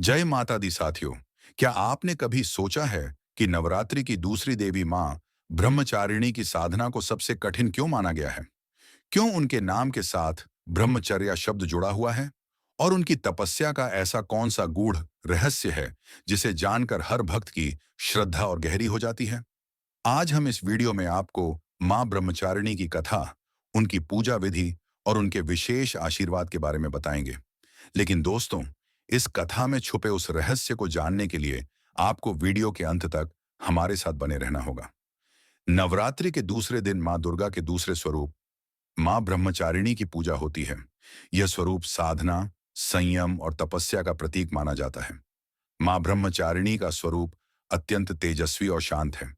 जय माता दी साथियों। क्या आपने कभी सोचा है कि नवरात्रि की दूसरी देवी मां ब्रह्मचारिणी की साधना को सबसे कठिन क्यों माना गया है? क्यों उनके नाम के साथ ब्रह्मचर्या शब्द जुड़ा हुआ है? और उनकी तपस्या का ऐसा कौन सा गूढ़ रहस्य है जिसे जानकर हर भक्त की श्रद्धा और गहरी हो जाती है? आज हम इस वीडियो में आपको मां ब्रह्मचारिणी की कथा, उनकी पूजा विधि और उनके विशेष आशीर्वाद के बारे में बताएंगे। लेकिन दोस्तों, इस कथा में छुपे उस रहस्य को जानने के लिए आपको वीडियो के अंत तक हमारे साथ बने रहना होगा। नवरात्रि के दूसरे दिन मां दुर्गा के दूसरे स्वरूप मां ब्रह्मचारिणी की पूजा होती है। यह स्वरूप साधना, संयम और तपस्या का प्रतीक माना जाता है। मां ब्रह्मचारिणी का स्वरूप अत्यंत तेजस्वी और शांत है।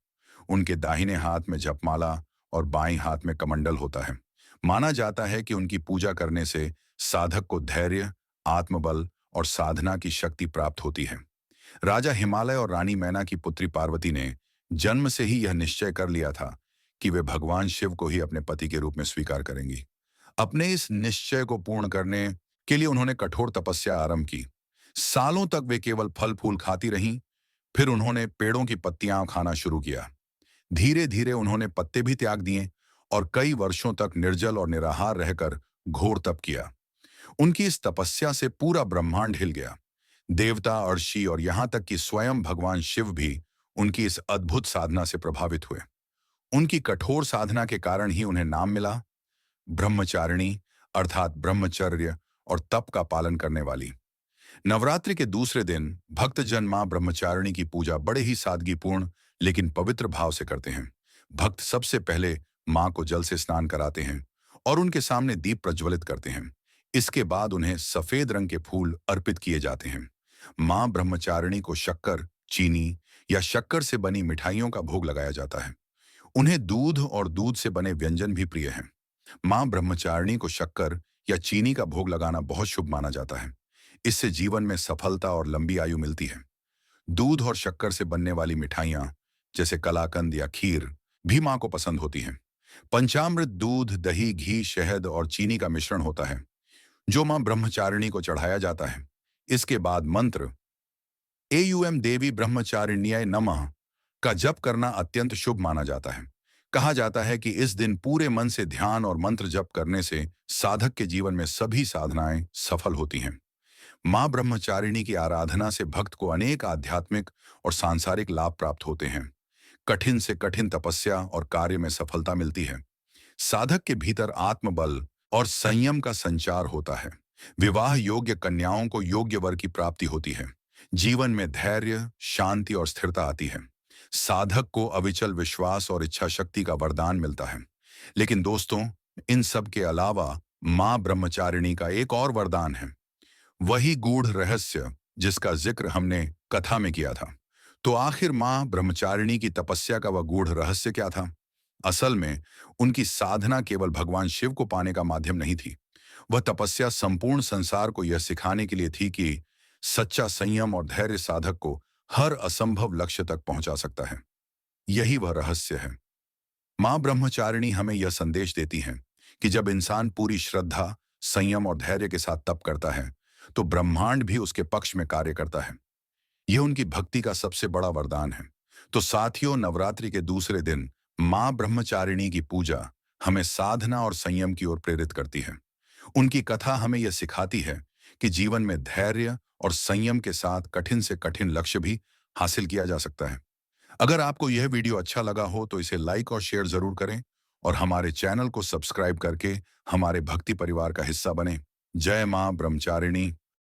उनके दाहिने हाथ में जपमाला और बाएं हाथ में कमंडल होता है। माना जाता है कि उनकी पूजा करने से साधक को धैर्य, आत्मबल और साधना की शक्ति प्राप्त होती है। राजा हिमालय और रानी मैना की पुत्री पार्वती ने जन्म से ही यह निश्चय कर लिया था कि वे भगवान शिव को ही अपने पति के रूप में स्वीकार करेंगी। अपने इस निश्चय को पूर्ण करने के लिए उन्होंने कठोर तपस्या आरंभ की। सालों तक वे केवल फल फूल खाती रहीं। फिर उन्होंने पेड़ों की पत्तियां खाना शुरू किया। धीरे धीरे उन्होंने पत्ते भी त्याग दिए और कई वर्षों तक निर्जल और निराहार रहकर घोर तप किया। उनकी इस तपस्या से पूरा ब्रह्मांड हिल गया। देवता, अर्षि और यहां तक कि स्वयं भगवान शिव भी उनकी इस अद्भुत साधना से प्रभावित हुए। उनकी कठोर साधना के कारण ही उन्हें नाम मिला ब्रह्मचारिणी, अर्थात ब्रह्मचर्य और तप का पालन करने वाली। नवरात्रि के दूसरे दिन भक्तजन मां ब्रह्मचारिणी की पूजा बड़े ही सादगीपूर्ण लेकिन पवित्र भाव से करते हैं। भक्त सबसे पहले मां को जल से स्नान कराते हैं और उनके सामने दीप प्रज्वलित करते हैं। इसके बाद उन्हें सफेद रंग के फूल अर्पित किए जाते हैं। मां ब्रह्मचारिणी को शक्कर, चीनी या शक्कर से बनी मिठाइयों का भोग लगाया जाता है। उन्हें दूध और दूध से बने व्यंजन भी प्रिय हैं। मां ब्रह्मचारिणी को शक्कर या चीनी का भोग लगाना बहुत शुभ माना जाता है। इससे जीवन में सफलता और लंबी आयु मिलती है। दूध और शक्कर से बनने वाली मिठाइयां जैसे कलाकंद या खीर भी मां को पसंद होती हैं। पंचामृत दूध, दही, घी, शहद और चीनी का मिश्रण होता है जो मां ब्रह्मचारिणी को चढ़ाया जाता है। इसके बाद मंत्र एयुएम देवी ब्रह्मचारिण्याय नमः का जप करना अत्यंत शुभ माना जाता है। कहा जाता है कि इस दिन पूरे मन से ध्यान और मंत्र जप करने से साधक के जीवन में सभी साधनाएं सफल होती हैं। मां ब्रह्मचारिणी की आराधना से भक्त को अनेक आध्यात्मिक और सांसारिक लाभ प्राप्त होते हैं। कठिन से कठिन तपस्या और कार्य में सफलता मिलती है। साधक के भीतर आत्मबल और संयम का संचार होता है। विवाह योग्य कन्याओं को योग्य वर की प्राप्ति होती है। जीवन में धैर्य, शांति और स्थिरता आती है। साधक को अविचल विश्वास और इच्छा शक्ति का वरदान मिलता है। लेकिन दोस्तों, इन सब के अलावा मां ब्रह्मचारिणी का एक और वरदान है, वही गूढ़ रहस्य जिसका जिक्र हमने कथा में किया था। तो आखिर मां ब्रह्मचारिणी की तपस्या का वह गूढ़ रहस्य क्या था? असल में उनकी साधना केवल भगवान शिव को पाने का माध्यम नहीं थी। वह तपस्या संपूर्ण संसार को यह सिखाने के लिए थी कि सच्चा संयम और धैर्य साधक को हर असंभव लक्ष्य तक पहुंचा सकता है। यही वह रहस्य है। मां ब्रह्मचारिणी हमें यह संदेश देती हैं कि जब इंसान पूरी श्रद्धा, संयम और धैर्य के साथ तप करता है तो ब्रह्मांड भी उसके पक्ष में कार्य करता है। यह उनकी भक्ति का सबसे बड़ा वरदान है। तो साथियों, नवरात्रि के दूसरे दिन मां ब्रह्मचारिणी की पूजा हमें साधना और संयम की ओर प्रेरित करती है। उनकी कथा हमें यह सिखाती है कि जीवन में धैर्य और संयम के साथ कठिन से कठिन लक्ष्य भी हासिल किया जा सकता है। अगर आपको यह वीडियो अच्छा लगा हो तो इसे लाइक और शेयर जरूर करें और हमारे चैनल को सब्सक्राइब करके हमारे भक्ति परिवार का हिस्सा बने। जय मां ब्रह्मचारिणी।